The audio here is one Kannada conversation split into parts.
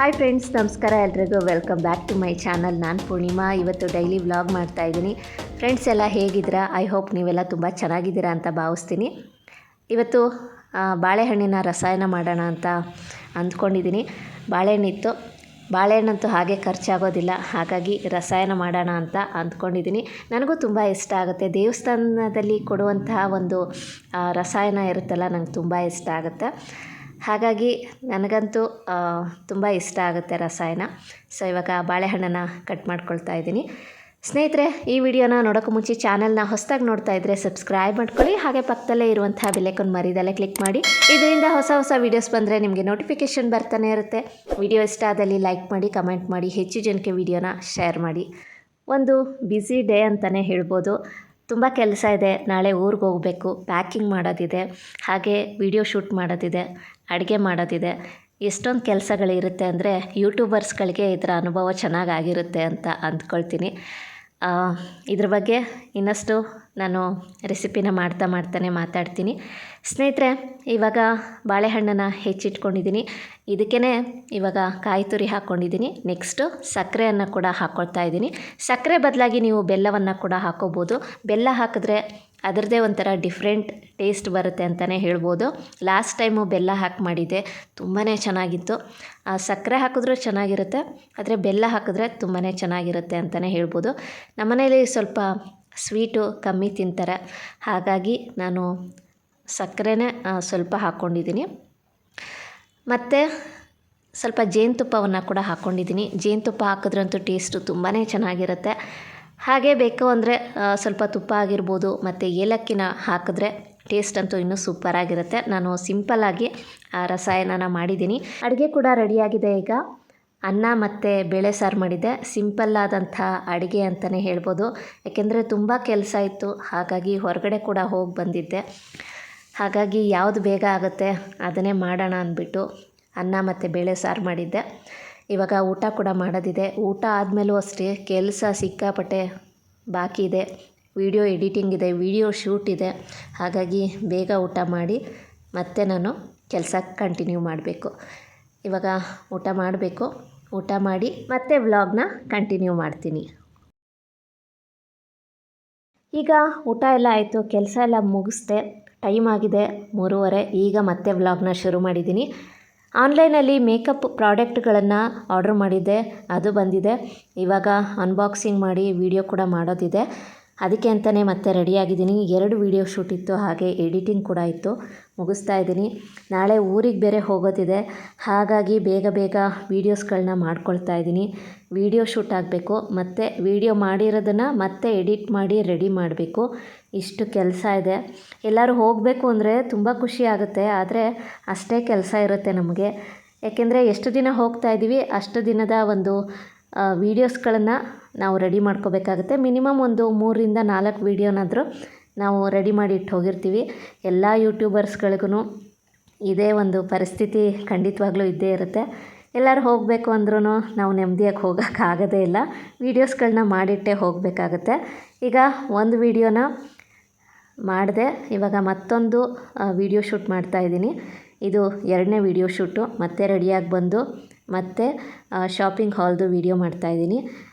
ಹಾಯ್ ಫ್ರೆಂಡ್ಸ್, ನಮಸ್ಕಾರ ಎಲ್ರಿಗೂ. Welcome back to my channel. ನಾನು ಪೂರ್ಣಿಮಾ. ಇವತ್ತು ಡೈಲಿ ವ್ಲಾಗ್ ಮಾಡ್ತಾಯಿದ್ದೀನಿ. ಫ್ರೆಂಡ್ಸ್ ಎಲ್ಲ ಹೇಗಿದ್ದೀರಾ? ಐ ಹೋಪ್ ನೀವೆಲ್ಲ ತುಂಬ ಚೆನ್ನಾಗಿದ್ದೀರಾ ಅಂತ ಭಾವಿಸ್ತೀನಿ. ಇವತ್ತು ಬಾಳೆಹಣ್ಣಿನ ರಸಾಯನ ಮಾಡೋಣ ಅಂತ ಅಂದ್ಕೊಂಡಿದ್ದೀನಿ. ಬಾಳೆಹಣ್ಣಿತ್ತು. ಬಾಳೆಹಣ್ಣಂತೂ ಹಾಗೆ ಖರ್ಚಾಗೋದಿಲ್ಲ, ಹಾಗಾಗಿ ರಸಾಯನ ಮಾಡೋಣ ಅಂತ ಅಂದ್ಕೊಂಡಿದ್ದೀನಿ. ನನಗೂ ತುಂಬ ಇಷ್ಟ ಆಗುತ್ತೆ. ದೇವಸ್ಥಾನದಲ್ಲಿ ಕೊಡುವಂತಹ ಒಂದು ರಸಾಯನ ಇರುತ್ತಲ್ಲ, ನಂಗೆ ತುಂಬ ಇಷ್ಟ ಆಗುತ್ತೆ. ಹಾಗಾಗಿ ನನಗಂತೂ ತುಂಬ ಇಷ್ಟ ಆಗುತ್ತೆ ರಸಾಯನ. ಸೊ ಇವಾಗ ಬಾಳೆಹಣ್ಣನ್ನು ಕಟ್ ಮಾಡ್ಕೊಳ್ತಾ ಇದ್ದೀನಿ. ಸ್ನೇಹಿತರೆ, ಈ ವಿಡಿಯೋನ ನೋಡೋಕ್ಕೂ ಮುಂಚೆ ಚಾನಲ್ನ ಹೊಸದಾಗಿ ನೋಡ್ತಾ ಇದ್ದರೆ ಸಬ್ಸ್ಕ್ರೈಬ್ ಮಾಡ್ಕೊಳ್ಳಿ. ಹಾಗೆ ಪಕ್ಕದಲ್ಲೇ ಇರುವಂತಹ ಬೆಲ್ಲೈಕನ್ ಮರಿದಲ್ಲೇ ಕ್ಲಿಕ್ ಮಾಡಿ. ಇದರಿಂದ ಹೊಸ ವೀಡಿಯೋಸ್ ಬಂದರೆ ನಿಮಗೆ ನೋಟಿಫಿಕೇಷನ್ ಬರ್ತಾನೆ ಇರುತ್ತೆ. ವಿಡಿಯೋ ಇಷ್ಟ ಆದಲ್ಲಿ ಲೈಕ್ ಮಾಡಿ, ಕಮೆಂಟ್ ಮಾಡಿ, ಹೆಚ್ಚು ಜನಕ್ಕೆ ವಿಡಿಯೋನ ಶೇರ್ ಮಾಡಿ. ಒಂದು ಬ್ಯುಸಿ ಡೇ ಅಂತಲೇ ಹೇಳ್ಬೋದು. ತುಂಬ ಕೆಲಸ ಇದೆ. ನಾಳೆ ಊರಿಗೆ ಹೋಗಬೇಕು, ಪ್ಯಾಕಿಂಗ್ ಮಾಡೋದಿದೆ, ಹಾಗೆ ವಿಡಿಯೋ ಶೂಟ್ ಮಾಡೋದಿದೆ, ಅಡುಗೆ ಮಾಡೋದಿದೆ. ಎಷ್ಟೊಂದು ಕೆಲಸಗಳಿರುತ್ತೆ ಅಂದರೆ ಯೂಟ್ಯೂಬರ್ಸ್ಗಳಿಗೆ ಇದರ ಅನುಭವ ಚೆನ್ನಾಗಾಗಿರುತ್ತೆ ಅಂತ ಅಂದ್ಕೊಳ್ತೀನಿ. ಇದ್ರ ಬಗ್ಗೆ ಇನ್ನಷ್ಟು ನಾನು ರೆಸಿಪಿನ ಮಾಡ್ತಾನೆ ಮಾತಾಡ್ತೀನಿ. ಸ್ನೇಹಿತರೆ, ಇವಾಗ ಬಾಳೆಹಣ್ಣನ್ನು ಹೆಚ್ಚಿಟ್ಕೊಂಡಿದ್ದೀನಿ. ಇದಕ್ಕೇ ಇವಾಗ ಕಾಯಿ ತುರಿ ಹಾಕ್ಕೊಂಡಿದ್ದೀನಿ. ನೆಕ್ಸ್ಟು ಸಕ್ಕರೆಯನ್ನು ಕೂಡ ಹಾಕ್ಕೊಳ್ತಾ ಇದ್ದೀನಿ. ಸಕ್ಕರೆ ಬದಲಾಗಿ ನೀವು ಬೆಲ್ಲವನ್ನು ಕೂಡ ಹಾಕ್ಕೋಬೋದು. ಬೆಲ್ಲ ಹಾಕಿದ್ರೆ ಅದರದ್ದೇ ಒಂಥರ ಡಿಫ್ರೆಂಟ್ ಟೇಸ್ಟ್ ಬರುತ್ತೆ ಅಂತಲೇ ಹೇಳ್ಬೋದು. ಲಾಸ್ಟ್ ಟೈಮು ಬೆಲ್ಲ ಹಾಕಿ ಮಾಡಿದ್ದೆ, ತುಂಬಾ ಚೆನ್ನಾಗಿತ್ತು. ಸಕ್ಕರೆ ಹಾಕಿದ್ರೂ ಚೆನ್ನಾಗಿರುತ್ತೆ, ಆದರೆ ಬೆಲ್ಲ ಹಾಕಿದ್ರೆ ತುಂಬಾ ಚೆನ್ನಾಗಿರುತ್ತೆ ಅಂತಲೇ ಹೇಳ್ಬೋದು. ನಮ್ಮನೇಲಿ ಸ್ವಲ್ಪ ಸ್ವೀಟು ಕಮ್ಮಿ ತಿಂತಾರೆ, ಹಾಗಾಗಿ ನಾನು ಸಕ್ಕರೆನೇ ಸ್ವಲ್ಪ ಹಾಕ್ಕೊಂಡಿದ್ದೀನಿ. ಮತ್ತು ಸ್ವಲ್ಪ ಜೇನುತುಪ್ಪವನ್ನು ಕೂಡ ಹಾಕ್ಕೊಂಡಿದ್ದೀನಿ. ಜೇನುತುಪ್ಪ ಹಾಕಿದ್ರಂತೂ ಟೇಸ್ಟು ತುಂಬಾ ಚೆನ್ನಾಗಿರುತ್ತೆ. ಹಾಗೆ ಬೇಕು ಅಂದರೆ ಸ್ವಲ್ಪ ತುಪ್ಪ ಆಗಿರ್ಬೋದು, ಮತ್ತು ಏಲಕ್ಕಿನ ಹಾಕಿದ್ರೆ ಟೇಸ್ಟ್ ಅಂತೂ ಇನ್ನೂ ಸೂಪರಾಗಿರುತ್ತೆ. ನಾನು ಸಿಂಪಲ್ಲಾಗಿ ರಸಾಯನ ಮಾಡಿದ್ದೀನಿ. ಅಡುಗೆ ಕೂಡ ರೆಡಿಯಾಗಿದೆ. ಈಗ ಅನ್ನ ಮತ್ತು ಬೇಳೆ ಸಾರು ಮಾಡಿದ್ದೆ. ಸಿಂಪಲ್ಲಾದಂಥ ಅಡುಗೆ ಅಂತಲೇ ಹೇಳ್ಬೋದು. ಯಾಕೆಂದರೆ ತುಂಬ ಕೆಲಸ ಇತ್ತು, ಹಾಗಾಗಿ ಹೊರಗಡೆ ಕೂಡ ಹೋಗಿ ಬಂದಿದ್ದೆ. ಹಾಗಾಗಿ ಯಾವುದು ಬೇಗ ಆಗುತ್ತೆ ಅದನ್ನೇ ಮಾಡೋಣ ಅಂದ್ಬಿಟ್ಟು ಅನ್ನ ಮತ್ತು ಬೇಳೆ ಸಾರು ಮಾಡಿದ್ದೆ. ಇವಾಗ ಊಟ ಕೂಡ ಮಾಡೋದಿದೆ. ಊಟ ಆದಮೇಲೂ ಅಷ್ಟೇ ಕೆಲಸ ಸಿಕ್ಕಾಪಟ್ಟೆ ಬಾಕಿ ಇದೆ. ವಿಡಿಯೋ ಎಡಿಟಿಂಗ್ ಇದೆ, ವಿಡಿಯೋ ಶೂಟ್ ಇದೆ. ಹಾಗಾಗಿ ಬೇಗ ಊಟ ಮಾಡಿ ಮತ್ತೆ ನಾನು ಕೆಲಸ ಕಂಟಿನ್ಯೂ ಮಾಡಬೇಕು. ಇವಾಗ ಊಟ ಮಾಡಬೇಕು. ಊಟ ಮಾಡಿ ಮತ್ತೆ ವ್ಲಾಗ್ನ ಕಂಟಿನ್ಯೂ ಮಾಡ್ತೀನಿ. ಈಗ ಊಟ ಎಲ್ಲ ಆಯಿತು, ಕೆಲಸ ಎಲ್ಲ ಮುಗಿಸ್ದೆ. ಟೈಮ್ ಆಗಿದೆ 3:30. ಈಗ ಮತ್ತೆ ವ್ಲಾಗ್ನ ಶುರು ಮಾಡಿದ್ದೀನಿ. ಆನ್ಲೈನಲ್ಲಿ ಮೇಕಪ್ ಪ್ರಾಡಕ್ಟ್ಗಳನ್ನು ಆರ್ಡ್ರ್ ಮಾಡಿದ್ದೆ, ಅದು ಬಂದಿದೆ. ಇವಾಗ ಅನ್ಬಾಕ್ಸಿಂಗ್ ಮಾಡಿ ವಿಡಿಯೋ ಕೂಡ ಮಾಡೋದಿದೆ. ಅದಕ್ಕೆ ಅಂತಲೇ ಮತ್ತೆ ರೆಡಿಯಾಗಿದ್ದೀನಿ. 2 ವಿಡಿಯೋ ಶೂಟ್ ಇತ್ತು, ಹಾಗೆ ಎಡಿಟಿಂಗ್ ಕೂಡ ಇತ್ತು, ಮುಗಿಸ್ತಾ ಇದ್ದೀನಿ. ನಾಳೆ ಊರಿಗೆ ಬೇರೆ ಹೋಗೋದಿದೆ, ಹಾಗಾಗಿ ಬೇಗ ವೀಡಿಯೋಸ್ಗಳನ್ನ ಮಾಡ್ಕೊಳ್ತಾ ಇದ್ದೀನಿ. ವಿಡಿಯೋ ಶೂಟ್ ಆಗಬೇಕು, ಮತ್ತು ವಿಡಿಯೋ ಮಾಡಿರೋದನ್ನು ಮತ್ತೆ ಎಡಿಟ್ ಮಾಡಿ ರೆಡಿ ಮಾಡಬೇಕು. ಇಷ್ಟು ಕೆಲಸ ಇದೆ. ಎಲ್ಲರೂ ಹೋಗಬೇಕು ಅಂದರೆ ತುಂಬ ಖುಷಿ ಆಗುತ್ತೆ, ಆದರೆ ಅಷ್ಟೇ ಕೆಲಸ ಇರುತ್ತೆ ನಮಗೆ. ಯಾಕೆಂದರೆ ಎಷ್ಟು ದಿನ ಹೋಗ್ತಾ ಇದ್ದೀವಿ ಅಷ್ಟು ದಿನದ ಒಂದು ವೀಡಿಯೋಸ್ಗಳನ್ನು ನಾವು ರೆಡಿ ಮಾಡ್ಕೋಬೇಕಾಗುತ್ತೆ. ಮಿನಿಮಮ್ ಒಂದು 3ರಿಂದ 4 ವೀಡಿಯೋನಾದರೂ ನಾವು ರೆಡಿ ಮಾಡಿ ಇಟ್ಟು ಹೋಗಿರ್ತೀವಿ. ಎಲ್ಲ ಯೂಟ್ಯೂಬರ್ಸ್ಗಳಿಗೂ ಇದೇ ಒಂದು ಪರಿಸ್ಥಿತಿ ಖಂಡಿತವಾಗ್ಲೂ ಇದ್ದೇ ಇರುತ್ತೆ. ಎಲ್ಲರೂ ಹೋಗಬೇಕು ಅಂದ್ರೂ ನಾವು ನೆಮ್ಮದಿಯಾಗಿ ಹೋಗೋಕ್ಕಾಗೋದೇ ಇಲ್ಲ. ವೀಡಿಯೋಸ್ಗಳನ್ನ ಮಾಡಿಟ್ಟೇ ಹೋಗಬೇಕಾಗತ್ತೆ. ಈಗ ಒಂದು ವೀಡಿಯೋನ ಮಾಡಿದೆ, ಇವಾಗ ಮತ್ತೊಂದು ವೀಡಿಯೋ ಶೂಟ್ ಮಾಡ್ತಾಯಿದ್ದೀನಿ. ಇದು 2ನೇ ವೀಡಿಯೋ ಶೂಟು. ಮತ್ತೆ ರೆಡಿಯಾಗಿ ಬಂದು ಮತ್ತೆ ಶಾಪಿಂಗ್ ಹಾಲ್ದು ವೀಡಿಯೋ ಮಾಡ್ತಾಯಿದ್ದೀನಿ.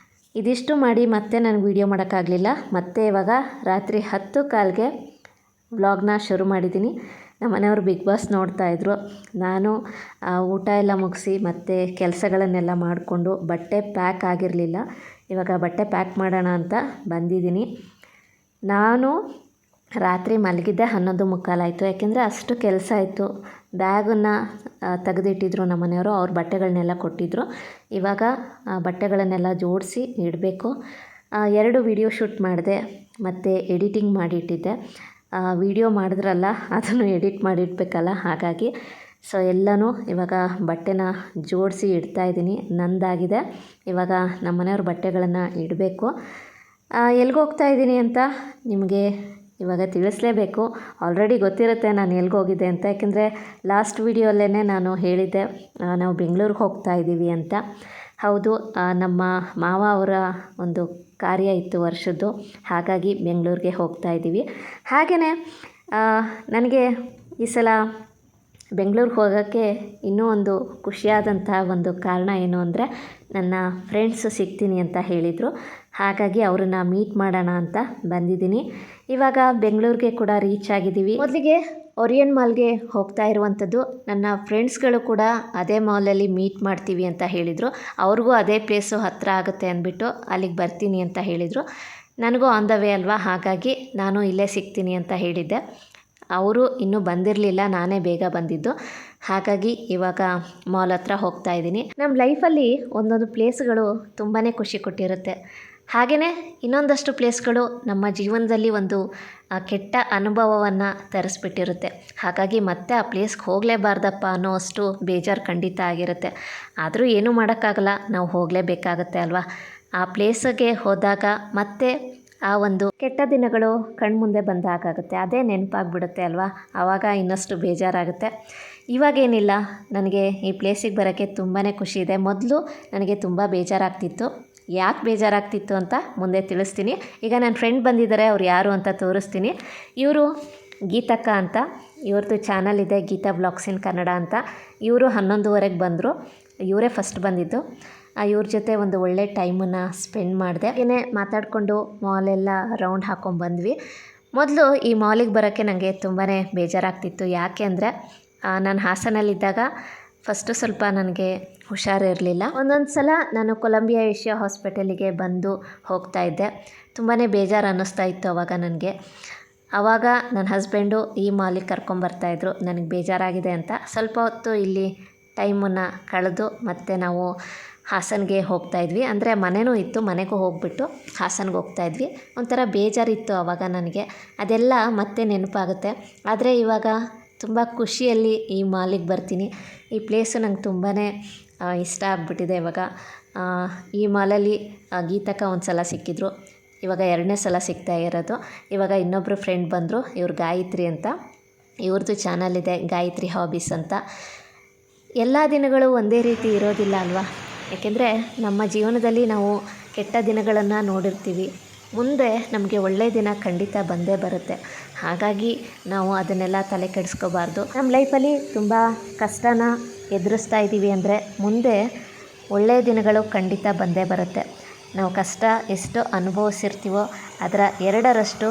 ಇದಿಷ್ಟು ಮಾಡಿ ಮತ್ತೆ ನನಗೆ ವೀಡಿಯೋ ಮಾಡೋಕ್ಕಾಗಲಿಲ್ಲ. ಮತ್ತೆ ಇವಾಗ ರಾತ್ರಿ 10:15ಗೆ ವ್ಲಾಗ್ನ ಶುರು ಮಾಡಿದ್ದೀನಿ. ನಮ್ಮ ಮನೆಯವರು ಬಿಗ್ ಬಾಸ್ ನೋಡ್ತಾಯಿದ್ರು. ನಾನು ಊಟ ಎಲ್ಲ ಮುಗಿಸಿ ಮತ್ತು ಕೆಲಸಗಳನ್ನೆಲ್ಲ ಮಾಡಿಕೊಂಡು ಬಟ್ಟೆ ಪ್ಯಾಕ್ ಆಗಿರಲಿಲ್ಲ. ಇವಾಗ ಬಟ್ಟೆ ಪ್ಯಾಕ್ ಮಾಡೋಣ ಅಂತ ಬಂದಿದ್ದೀನಿ. ನಾನು ರಾತ್ರಿ ಮಲಗಿದ್ದೆ 11:15 ಆಯಿತು. ಯಾಕೆಂದರೆ ಅಷ್ಟು ಕೆಲಸ ಇತ್ತು. ಬ್ಯಾಗನ್ನು ತೆಗೆದಿಟ್ಟಿದ್ರು ನಮ್ಮ ಮನೆಯವರು, ಅವ್ರ ಬಟ್ಟೆಗಳನ್ನೆಲ್ಲ ಕೊಟ್ಟಿದ್ದರು. ಇವಾಗ ಬಟ್ಟೆಗಳನ್ನೆಲ್ಲ ಜೋಡಿಸಿ ಇಡಬೇಕು. 2 ವಿಡಿಯೋ ಶೂಟ್ ಮಾಡಿದೆ, ಮತ್ತು ಎಡಿಟಿಂಗ್ ಮಾಡಿಟ್ಟಿದ್ದೆ. ವಿಡಿಯೋ ಮಾಡಿದ್ರಲ್ಲ, ಅದನ್ನು ಎಡಿಟ್ ಮಾಡಿಡಬೇಕಲ್ಲ, ಹಾಗಾಗಿ ಸೊ ಎಲ್ಲನೂ ಇವಾಗ ಬಟ್ಟೆನ ಜೋಡಿಸಿ ಇಡ್ತಾಯಿದ್ದೀನಿ. ನಂದಾಗಿದೆ. ಇವಾಗ ನಮ್ಮ ಮನೆಯವ್ರ ಬಟ್ಟೆಗಳನ್ನು ಇಡಬೇಕು. ಎಲ್ಲಿಗೋಗ್ತಾ ಇದ್ದೀನಿ ಅಂತ ನಿಮಗೆ ಇವಾಗ ತಿಳಿಸ್ಲೇಬೇಕು. ಆಲ್ರೆಡಿ ಗೊತ್ತಿರುತ್ತೆ ನಾನು ಎಲ್ಲಿಗೋಗಿದ್ದೆ ಅಂತ, ಯಾಕೆಂದರೆ ಲಾಸ್ಟ್ ವಿಡಿಯೋಲ್ಲೇ ನಾನು ಹೇಳಿದ್ದೆ ನಾವು ಬೆಂಗಳೂರಿಗೆ ಹೋಗ್ತಾ ಇದ್ದೀವಿ ಅಂತ. ಹೌದು, ನಮ್ಮ ಮಾವ ಅವರ ಒಂದು ಕಾರ್ಯ ಇತ್ತು ವರ್ಷದ್ದು, ಹಾಗಾಗಿ ಬೆಂಗಳೂರಿಗೆ ಹೋಗ್ತಾ ಇದ್ದೀವಿ. ಹಾಗೆಯೇ ನನಗೆ ಈ ಸಲ ಬೆಂಗಳೂರಿಗೆ ಹೋಗೋಕ್ಕೆ ಇನ್ನೂ ಒಂದು ಖುಷಿಯಾದಂಥ ಒಂದು ಕಾರಣ ಏನು ಅಂದರೆ ನನ್ನ ಫ್ರೆಂಡ್ಸ್ ಸಿಗ್ತೀನಿ ಅಂತ ಹೇಳಿದರು. ಹಾಗಾಗಿ ಅವ್ರನ್ನ ಮೀಟ್ ಮಾಡೋಣ ಅಂತ ಬಂದಿದ್ದೀನಿ. ಇವಾಗ ಬೆಂಗಳೂರಿಗೆ ಕೂಡ ರೀಚ್ ಆಗಿದ್ದೀವಿ. ಮೊದಲಿಗೆ ಒರಿಯನ್ ಮಾಲ್ಗೆ ಹೋಗ್ತಾ ಇರುವಂಥದ್ದು. ನನ್ನ ಫ್ರೆಂಡ್ಸ್ಗಳು ಕೂಡ ಅದೇ ಮಾಲಲ್ಲಿ ಮೀಟ್ ಮಾಡ್ತೀವಿ ಅಂತ ಹೇಳಿದರು. ಅವ್ರಿಗೂ ಅದೇ ಪ್ಲೇಸು ಹತ್ತಿರ ಆಗುತ್ತೆ ಅಂದ್ಬಿಟ್ಟು ಅಲ್ಲಿಗೆ ಬರ್ತೀನಿ ಅಂತ ಹೇಳಿದರು. ನನಗೂ ಆನ್ ದ ವೇ ಅಲ್ವಾ, ಹಾಗಾಗಿ ನಾನು ಇಲ್ಲೇ ಸಿಗ್ತೀನಿ ಅಂತ ಹೇಳಿದ್ದೆ. ಅವರು ಇನ್ನೂ ಬಂದಿರಲಿಲ್ಲ, ನಾನೇ ಬೇಗ ಬಂದಿದ್ದು. ಹಾಗಾಗಿ ಇವಾಗ ಮಾಲ್ ಹತ್ರ ಹೋಗ್ತಾ ಇದ್ದೀನಿ. ನಮ್ಮ ಲೈಫಲ್ಲಿ ಒಂದೊಂದು ಪ್ಲೇಸ್ಗಳು ತುಂಬಾ ಖುಷಿ ಕೊಟ್ಟಿರುತ್ತೆ. ಹಾಗೆಯೇ ಇನ್ನೊಂದಷ್ಟು ಪ್ಲೇಸ್ಗಳು ನಮ್ಮ ಜೀವನದಲ್ಲಿ ಒಂದು ಕೆಟ್ಟ ಅನುಭವವನ್ನು ತರಿಸ್ಬಿಟ್ಟಿರುತ್ತೆ. ಹಾಗಾಗಿ ಮತ್ತೆ ಆ ಪ್ಲೇಸ್ಗೆ ಹೋಗಲೇಬಾರ್ದಪ್ಪ ಅನ್ನೋ ಅಷ್ಟು ಬೇಜಾರು ಖಂಡಿತ ಆಗಿರುತ್ತೆ. ಆದರೂ ಏನೂ ಮಾಡೋಕ್ಕಾಗಲ್ಲ, ನಾವು ಹೋಗಲೇಬೇಕಾಗತ್ತೆ ಅಲ್ವಾ. ಆ ಪ್ಲೇಸಿಗೆ ಹೋದಾಗ ಮತ್ತೆ ಆ ಒಂದು ಕೆಟ್ಟ ದಿನಗಳು ಕಣ್ಮುಂದೆ ಬಂದಾಗುತ್ತೆ. ಅದೇ ನೆನಪಾಗ್ಬಿಡುತ್ತೆ ಅಲ್ವಾ, ಆವಾಗ ಇನ್ನಷ್ಟು ಬೇಜಾರಾಗುತ್ತೆ. ಇವಾಗೇನಿಲ್ಲ, ನನಗೆ ಈ ಪ್ಲೇಸಿಗೆ ಬರೋಕ್ಕೆ ತುಂಬಾ ಖುಷಿ ಇದೆ. ಮೊದಲು ನನಗೆ ತುಂಬ ಬೇಜಾರಾಗ್ತಿತ್ತು. ಯಾಕೆ ಬೇಜಾರಾಗ್ತಿತ್ತು ಅಂತ ಮುಂದೆ ತಿಳಿಸ್ತೀನಿ. ಈಗ ನನ್ನ ಫ್ರೆಂಡ್ ಬಂದಿದ್ದಾರೆ, ಅವ್ರು ಯಾರು ಅಂತ ತೋರಿಸ್ತೀನಿ. ಇವರು ಗೀತಕ್ಕ ಅಂತ, ಇವ್ರದ್ದು ಚಾನಲ್ ಇದೆ ಗೀತಾ ಬ್ಲಾಗ್ಸ್ ಇನ್ ಕನ್ನಡ ಅಂತ. ಇವರು 11:30ಗೆ ಬಂದರು. ಇವರೇ ಫಸ್ಟ್ ಬಂದಿದ್ದು. ಇವ್ರ ಜೊತೆ ಒಂದು ಒಳ್ಳೆ ಟೈಮನ್ನು ಸ್ಪೆಂಡ್ ಮಾಡಿದೆ. ಏನೇ ಮಾತಾಡಿಕೊಂಡು ಮಾಲೆಲ್ಲ ರೌಂಡ್ ಹಾಕ್ಕೊಂಡ್ಬಂದ್ವಿ. ಮೊದಲು ಈ ಮಾಲಿಗೆ ಬರೋಕ್ಕೆ ನನಗೆ ತುಂಬಾ ಬೇಜಾರಾಗ್ತಿತ್ತು. ಯಾಕೆ ಅಂದರೆ ನಾನು ಹಾಸನಲ್ಲಿದ್ದಾಗ ಫಸ್ಟು ಸ್ವಲ್ಪ ನನಗೆ ಹುಷಾರಿರಲಿಲ್ಲ. ಒಂದೊಂದು ಸಲ ನಾನು ಕೊಲಂಬಿಯಾ ಏಷ್ಯಾ ಹಾಸ್ಪಿಟಲಿಗೆ ಬಂದು ಹೋಗ್ತಾ ಇದ್ದೆ. ತುಂಬಾ ಬೇಜಾರು ಅನ್ನಿಸ್ತಾ ಇತ್ತು ಅವಾಗ ನನಗೆ. ಆವಾಗ ನನ್ನ ಹಸ್ಬೆಂಡು ಈ ಮಾಲಿಗೆ ಕರ್ಕೊಂಬರ್ತಾಯಿದ್ರು ನನಗೆ ಬೇಜಾರಾಗಿದೆ ಅಂತ. ಸ್ವಲ್ಪ ಹೊತ್ತು ಇಲ್ಲಿ ಟೈಮನ್ನು ಕಳೆದು ಮತ್ತೆ ನಾವು ಹಾಸನ್ಗೆ ಹೋಗ್ತಾಯಿದ್ವಿ. ಅಂದರೆ ಮನೆಯೂ ಇತ್ತು, ಮನೆಗೂ ಹೋಗ್ಬಿಟ್ಟು ಹಾಸನ್ಗೆ ಹೋಗ್ತಾಯಿದ್ವಿ. ಒಂಥರ ಬೇಜಾರಿತ್ತು ಆವಾಗ ನನಗೆ. ಅದೆಲ್ಲ ಮತ್ತೆ ನೆನಪಾಗುತ್ತೆ. ಆದರೆ ಇವಾಗ ತುಂಬ ಖುಷಿಯಲ್ಲಿ ಈ ಮಾಲಿಗೆ ಬರ್ತೀನಿ. ಈ ಪ್ಲೇಸು ನಂಗೆ ತುಂಬಾ ಇಷ್ಟ ಆಗಿಬಿಟ್ಟಿದೆ ಇವಾಗ. ಈ ಮಾಲಲ್ಲಿ ಗೀತಕ್ಕ ಒಂದು ಸಲ ಸಿಕ್ಕಿದ್ರು, ಇವಾಗ 2ನೇ ಸಲ ಸಿಗ್ತಾ ಇರೋದು. ಇವಾಗ ಇನ್ನೊಬ್ಬರು ಫ್ರೆಂಡ್ ಬಂದರು, ಇವ್ರು ಗಾಯತ್ರಿ ಅಂತ. ಇವ್ರದ್ದು ಚಾನಲ್ ಇದೆ ಗಾಯತ್ರಿ ಹಾಬೀಸ್ ಅಂತ. ಎಲ್ಲ ದಿನಗಳು ಒಂದೇ ರೀತಿ ಇರೋದಿಲ್ಲ ಅಲ್ವಾ. ಏಕೆಂದರೆ ನಮ್ಮ ಜೀವನದಲ್ಲಿ ನಾವು ಕೆಟ್ಟ ದಿನಗಳನ್ನು ನೋಡಿರ್ತೀವಿ. ಮುಂದೆ ನಮಗೆ ಒಳ್ಳೆಯ ದಿನ ಖಂಡಿತ ಬಂದೇ ಬರುತ್ತೆ. ಹಾಗಾಗಿ ನಾವು ಅದನ್ನೆಲ್ಲ ತಲೆ ಕೆಡಿಸ್ಕೋಬಾರ್ದು. ನಮ್ಮ ಲೈಫಲ್ಲಿ ತುಂಬ ಕಷ್ಟನ ಎದುರಿಸ್ತಾ ಇದ್ದೀವಿ ಅಂದರೆ ಮುಂದೆ ಒಳ್ಳೆಯ ದಿನಗಳು ಖಂಡಿತ ಬಂದೇ ಬರುತ್ತೆ. ನಾವು ಕಷ್ಟ ಎಷ್ಟು ಅನುಭವಿಸಿರ್ತೀವೋ ಅದರ 2ರಷ್ಟು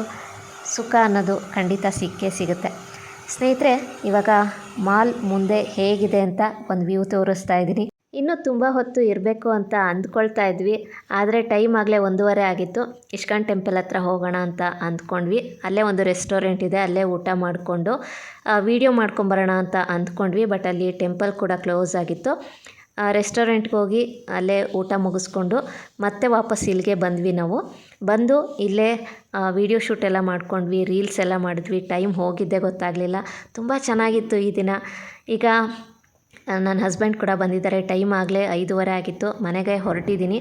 ಸುಖ ಅನ್ನೋದು ಖಂಡಿತ ಸಿಕ್ಕೇ ಸಿಗುತ್ತೆ. ಸ್ನೇಹಿತರೆ, ಇವಾಗ ಮಾಲ್ ಮುಂದೆ ಹೇಗಿದೆ ಅಂತ ಒಂದು ವ್ಯೂ ತೋರಿಸ್ತಾ ಇದ್ದೀನಿ. ಇನ್ನೂ ತುಂಬ ಹೊತ್ತು ಇರಬೇಕು ಅಂತ ಅಂದ್ಕೊಳ್ತಾ ಇದ್ವಿ, ಆದರೆ ಟೈಮ್ ಆಗಲೇ 1:30 ಆಗಿತ್ತು. ಇಸ್ಕಾನ್ ಟೆಂಪಲ್ ಹತ್ರ ಹೋಗೋಣ ಅಂತ ಅಂದ್ಕೊಂಡ್ವಿ. ಅಲ್ಲೇ ಒಂದು ರೆಸ್ಟೋರೆಂಟ್ ಇದೆ, ಅಲ್ಲೇ ಊಟ ಮಾಡಿಕೊಂಡು ವೀಡಿಯೋ ಮಾಡ್ಕೊಂಬರೋಣ ಅಂತ ಅಂದ್ಕೊಂಡ್ವಿ. ಬಟ್ ಅಲ್ಲಿ ಟೆಂಪಲ್ ಕೂಡ ಕ್ಲೋಸ್ ಆಗಿತ್ತು. ರೆಸ್ಟೋರೆಂಟ್ಗೆ ಹೋಗಿ ಅಲ್ಲೇ ಊಟ ಮುಗಿಸ್ಕೊಂಡು ಮತ್ತೆ ವಾಪಸ್ ಇಲ್ಲಿಗೆ ಬಂದ್ವಿ. ನಾವು ಬಂದು ಇಲ್ಲೇ ವೀಡಿಯೋ ಶೂಟ್ ಎಲ್ಲ ಮಾಡ್ಕೊಂಡ್ವಿ, ರೀಲ್ಸ್ ಎಲ್ಲ ಮಾಡಿದ್ವಿ. ಟೈಮ್ ಹೋಗಿದ್ದೇ ಗೊತ್ತಾಗಲಿಲ್ಲ. ತುಂಬ ಚೆನ್ನಾಗಿತ್ತು ಈ ದಿನ. ಈಗ ನನ್ನ ಹಸ್ಬೆಂಡ್ ಕೂಡ ಬಂದಿದ್ದಾರೆ. ಟೈಮ್ ಆಗಲೇ 5:30 ಆಗಿತ್ತು. ಮನೆಗೆ ಹೊರಟಿದ್ದೀನಿ.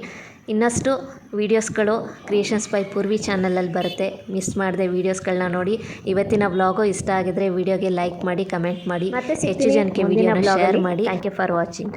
ಇನ್ನಷ್ಟು ವೀಡಿಯೋಸ್ಗಳು ಕ್ರಿಯೇಷನ್ಸ್ ಬೈ ಪೂರ್ವಿ ಚಾನಲಲ್ಲಿ ಬರುತ್ತೆ. ಮಿಸ್ ಮಾಡದೆ ವೀಡಿಯೋಸ್ಗಳನ್ನ ನೋಡಿ. ಇವತ್ತಿನ ವ್ಲಾಗು ಇಷ್ಟ ಆಗಿದ್ರೆ ವಿಡಿಯೋಗೆ ಲೈಕ್ ಮಾಡಿ, ಕಮೆಂಟ್ ಮಾಡಿ, ಮತ್ತು ಹೆಚ್ಚು ಜನಕ್ಕೆ ವಿಡಿಯೋನ ಶೇರ್ ಮಾಡಿ. Thank you for watching.